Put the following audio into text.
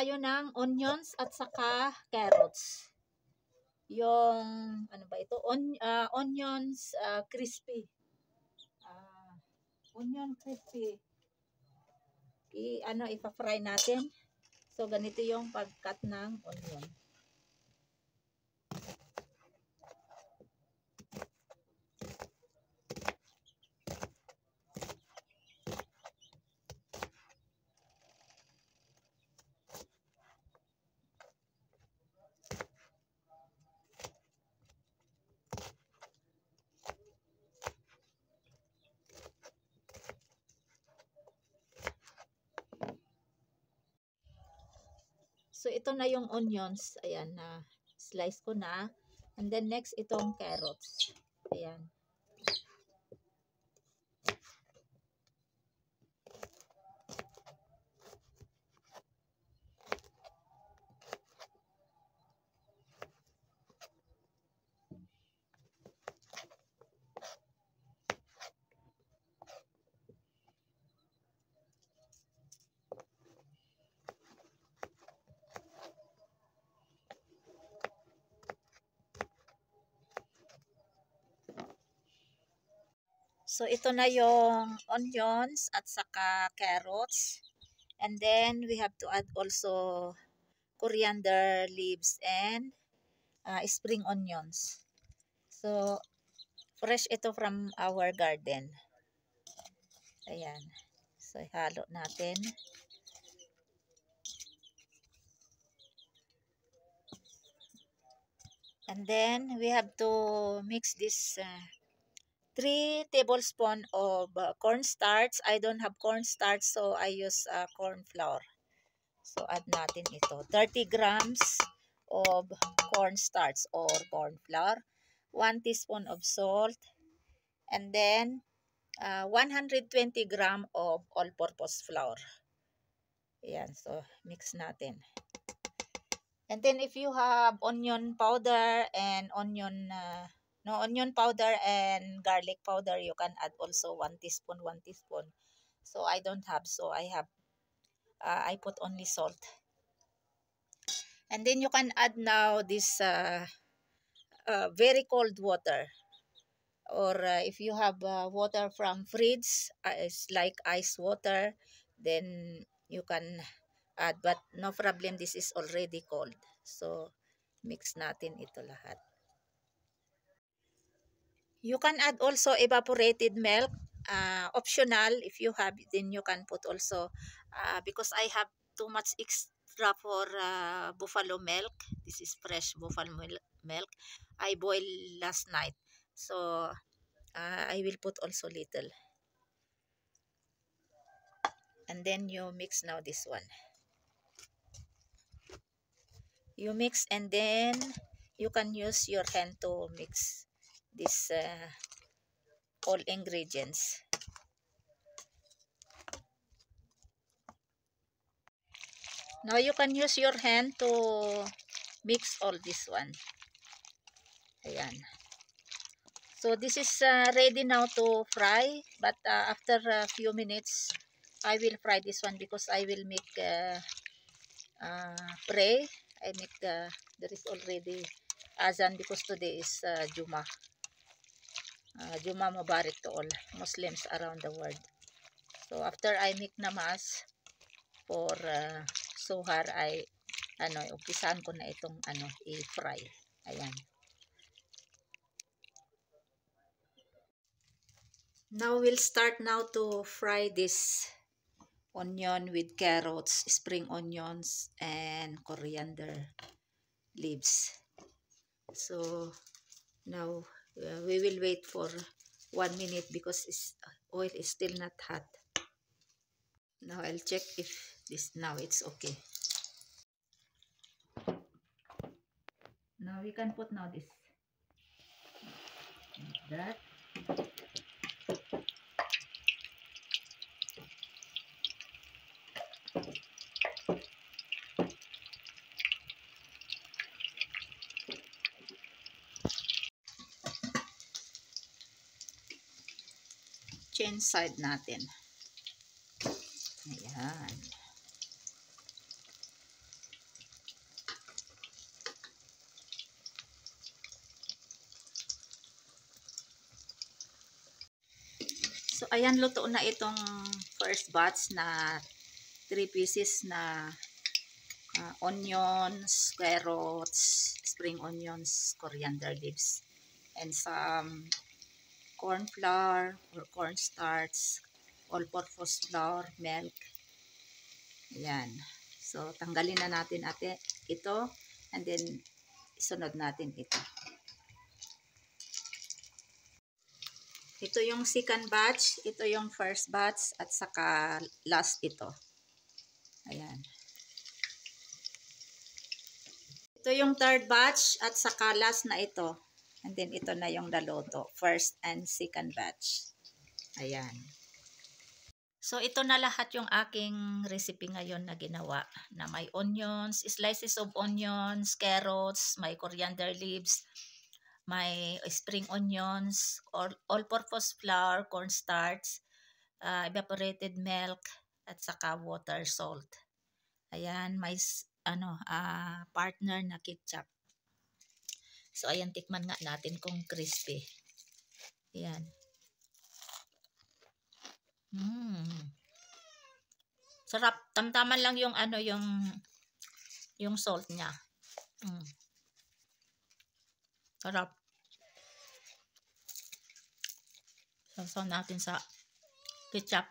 tayo ng onions at saka carrots. Yung, ano ba ito? Onions crispy. Onion crispy. Ipa-fry natin. So, ganito yung pag-cut ng onion. So, ito na yung onions. Ayan, na slice ko na. And then, next, itong carrots. Ayan. So, ito na yung onions at saka carrots. And then, we have to add also coriander leaves and spring onions. So, fresh ito from our garden. Ayan. So, ihalo natin. And then, we have to mix this 3 tablespoons of cornstarch. I don't have cornstarch, so I use corn flour. So, add natin ito. 30 grams of cornstarch or corn flour. 1 teaspoon of salt. And then, 120 gram of all-purpose flour. Ayan. So, mix natin. And then, if you have onion powder and onion powder and garlic powder, you can add also 1 teaspoon, 1 teaspoon. So, I don't have. So, I put only salt. And then, you can add now this very cold water. Or if you have water from fridge, it's like ice water, then you can add. But no problem, this is already cold. So, mix natin ito lahat. You can add also evaporated milk. Optional, if you have, then you can put also. Because I have too much extra for buffalo milk. This is fresh buffalo milk. I boiled last night. So, I will put also little. And then you mix now this one. You mix and then you can use your hand to mix this all ingredients. Now you can use your hand to mix all this one. Ayan. So this is ready now to fry, but after a few minutes I will fry this one because I will make pray. I make there is already azan because today is Juma. Juma Mubarak to all Muslims around the world. So after I make namas for suhar, umpisahan ko na itong i-fry. Ayan. Now we'll start now to fry this onion with carrots, spring onions, and coriander leaves. So now we will wait for 1 minute because oil is still not hot. Now I'll check if now it's okay. Now we can put now this like that. Change side natin. Ayan. So, ayan, luto na itong first batch na 3 pieces na onions, carrots, spring onions, coriander leaves, and some corn flour or cornstarch, all-purpose flour, milk. Ayan. So, tanggalin na natin ito, and then isunod natin ito. Ito yung second batch, ito yung first batch, at saka last ito. Ayan. Ito yung third batch, at saka last na ito. And then ito na yung naluto, first and second batch. Ayan. So, ito na lahat yung aking recipe ngayon na ginawa. Na may onions, slices of onions, carrots, may coriander leaves, may spring onions, all-purpose flour, cornstarch, evaporated milk, at saka water, salt. Ayan, may partner na ketchup. So, ayan, tikman nga natin kung crispy. Ayan. Sarap. Tamtaman lang yung yung salt niya. Sarap. Sasaw natin sa ketchup.